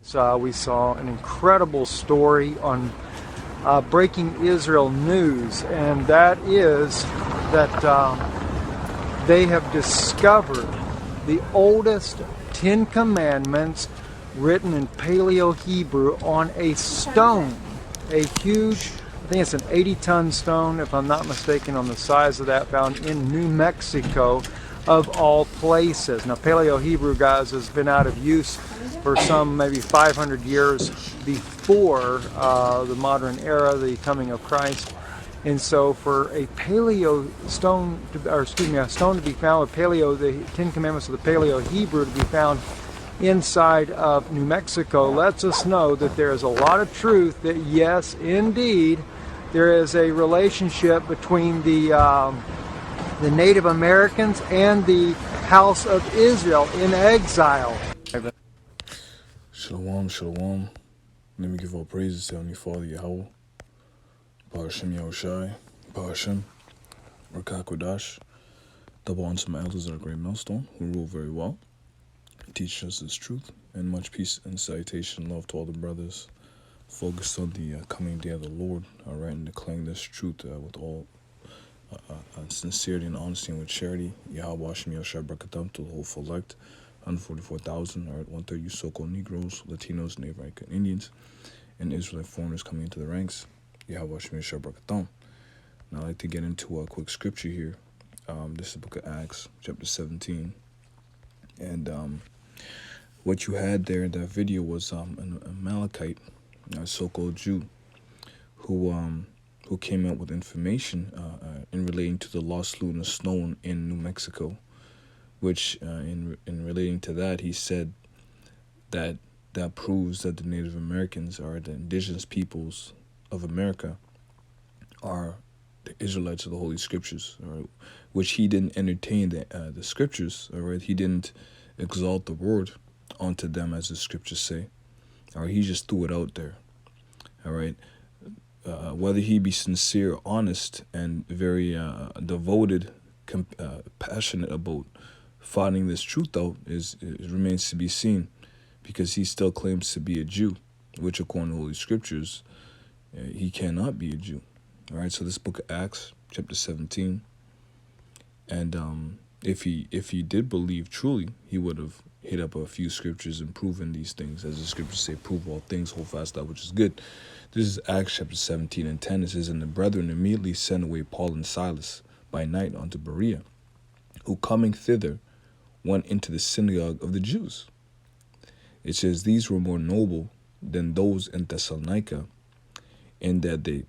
We saw an incredible story on Breaking Israel News, and that is that they have discovered the oldest 10 Commandments written in Paleo-Hebrew on a stone, a huge, I think it's an 80-ton stone, if I'm not mistaken, on the size of that, found in New Mexico, of all places. Now, Paleo-Hebrew, guys, has been out of use for some maybe 500 years before the modern era, the coming of Christ. And so for a paleo stone, a stone to be found with paleo, the 10 Commandments of the Paleo-Hebrew to be found inside of New Mexico lets us know that there is a lot of truth that yes, indeed, there is a relationship between the Native Americans and the house of Israel in exile. Shalom, shalom. Let me give all praises to Heavenly Father Yahweh, Ba'ashem Yahushai, Ba'ashem, Rakakodash, double on to my elders at a Greatmillstone, who rule very well, teach us this truth, and much peace and salutation, love to all the brothers, focused on the coming day of the Lord, alright, and declaring this truth with all sincerity and honesty and with charity. Yahweh Hashem Yahushai Brakatam to the whole select, 144,000, alright, 130 so-called Negroes, Latinos, Native American Indians, and Israelite foreigners coming into the ranks. Yahweh Hashem Yahushai Brakatam. Now I'd like to get into a quick scripture here. This is the book of Acts, chapter 17. And what you had there in that video was an Amalekite, a so-called Jew, who came out with information in relating to the lost lunar stone in New Mexico, which in relating to that, he said that proves that the Native Americans, or the indigenous peoples of America, are the Israelites of the Holy Scriptures, right? Which he didn't entertain the Scriptures, all right? He didn't exalt the word onto them, as the Scriptures say, all right? He just threw it out there, all right? Whether he be sincere, honest, and very devoted, passionate about finding this truth out it remains to be seen, because he still claims to be a Jew, which according to Holy Scriptures, he cannot be a Jew. All right, so this book of Acts, chapter 17, and if he did believe truly, he would have hit up a few scriptures and proven these things, as the scriptures say, prove all things, hold fast that which is good. This is Acts chapter 17 and 10. It says, and the brethren immediately sent away Paul and Silas by night unto Berea, who coming thither went into the synagogue of the Jews. It says, these were more noble than those in Thessalonica, in that they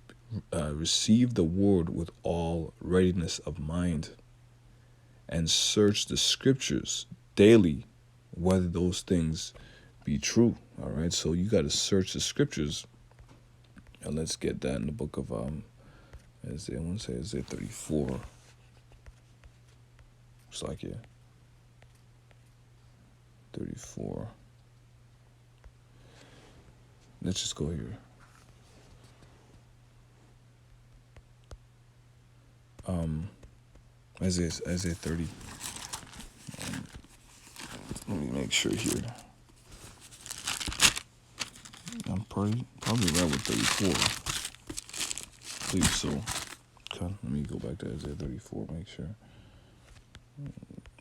received the word with all readiness of mind, and searched the scriptures daily whether those things be true. All right, so you got to search the scriptures, and let's get that in the book of Isaiah. I want to say Isaiah 34. It's like, yeah, 34. Let's just go here. Isaiah 30. Let me make sure here. I'm probably right with 34. I believe so. Okay, let me go back to Isaiah 34, make sure.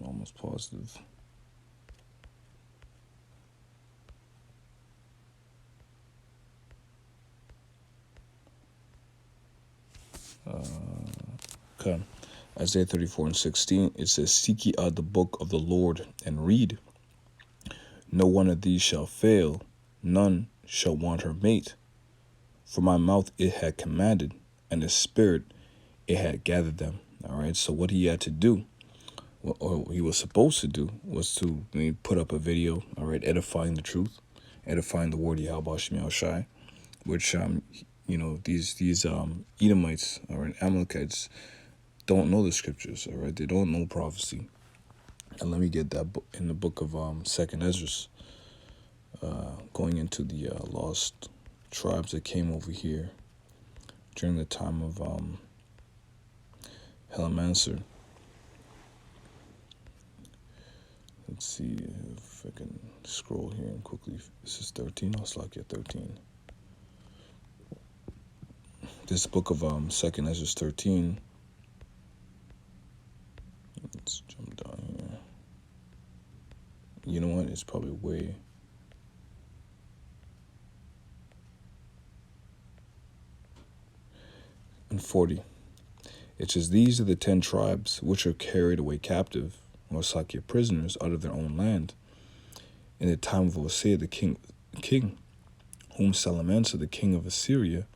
Almost positive. Okay. Isaiah 34 and 16, it says, seek ye out the book of the Lord and read. No one of these shall fail, none shall want her mate. For my mouth it had commanded, and the spirit it had gathered them. All right, so what he had to do, or he was supposed to do, was to put up a video, all right, edifying the truth, edifying the word Yahweh Hashem Yahushai, which, these Edomites, or Amalekites, don't know the scriptures, all right? They don't know prophecy. And let me get that in the book of 2nd Ezra, going into the lost tribes that came over here during the time of Helamanser. Let's see if I can scroll here and quickly. This is 13. I'll select it 13. This book of 2nd Ezra 13. Let's jump down here. You know what? It's probably way. And 40. It says, these are the 10 tribes which are carried away captive, or Sakya prisoners, out of their own land, in the time of Hosea the king, whom Salmanasar the king of Assyria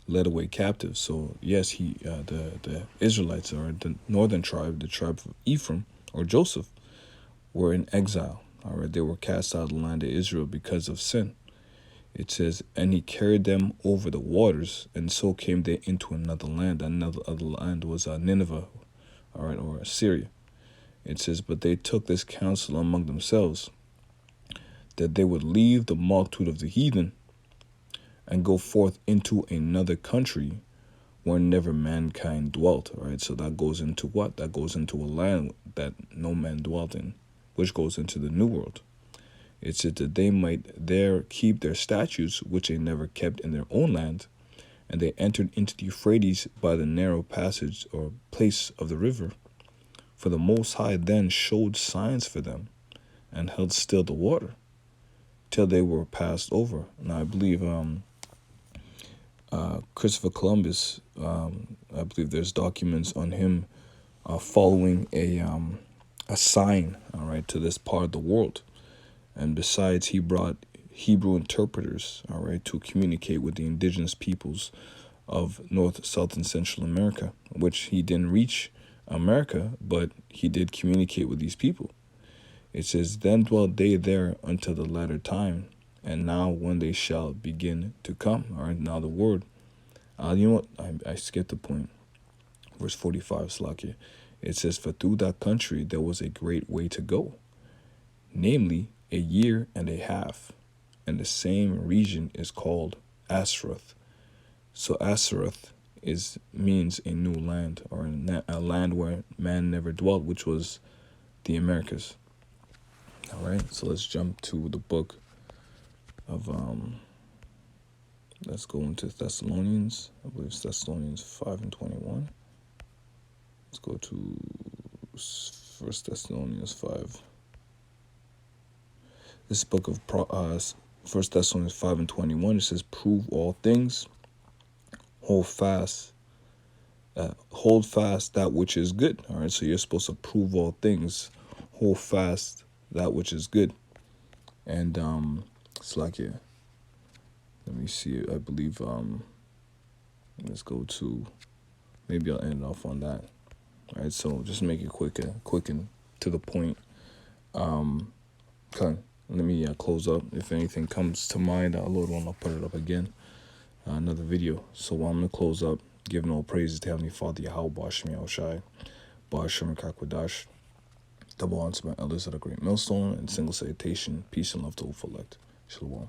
led away captive. So yes, the Israelites, are the northern tribe, the tribe of Ephraim or Joseph, were in exile. All right, they were cast out of the land of Israel because of sin. It says, and he carried them over the waters, and so came they into another land. Another other land was Nineveh, all right, or Assyria. It says, but they took this counsel among themselves, that they would leave the multitude of the heathen and go forth into another country where never mankind dwelt. All right, so that goes into what? That goes into a land that no man dwelt in, which goes into the New World. It said that they might there keep their statutes, which they never kept in their own land, and they entered into the Euphrates by the narrow passage or place of the river. For the Most High then showed signs for them, and held still the water, till they were passed over. Now I believe Christopher Columbus, I believe there's documents on him following a sign, all right, to this part of the world. And besides, he brought Hebrew interpreters, all right, to communicate with the indigenous peoples of North, South, and Central America, which he didn't reach America, but he did communicate with these people. It says, then dwelt they there until the latter time, and now when they shall begin to come. All right, now the word. You know what? I skipped the point. Verse 45, Slakia. It says, for through that country there was a great way to go, namely, a year and a half, and the same region is called Asroth. So Asroth means a new land, or a land where man never dwelt, which was the Americas. All right, so let's jump to the book of let's go into Thessalonians. I believe it's Thessalonians 5:21. Let's go to 1 Thessalonians 5. This book of 1 Thessalonians 5:21, it says, prove all things, hold fast that which is good. All right, so you're supposed to prove all things, hold fast that which is good. And it's like, yeah, let me see it. I believe let's go to, maybe I'll end off on that. All right, so just make it quick and to the point. Okay. Let me close up. If anything comes to mind, I'll load one. I'll put it up again. Another video. So while I'm going to close up, giving all praises to Heavenly Father, Yahweh, Bashmi Al-Shai, Bashim Kakwadash, double honor to my elders at a Greatmillstone, and single salutation, peace and love to all elect. Shalom.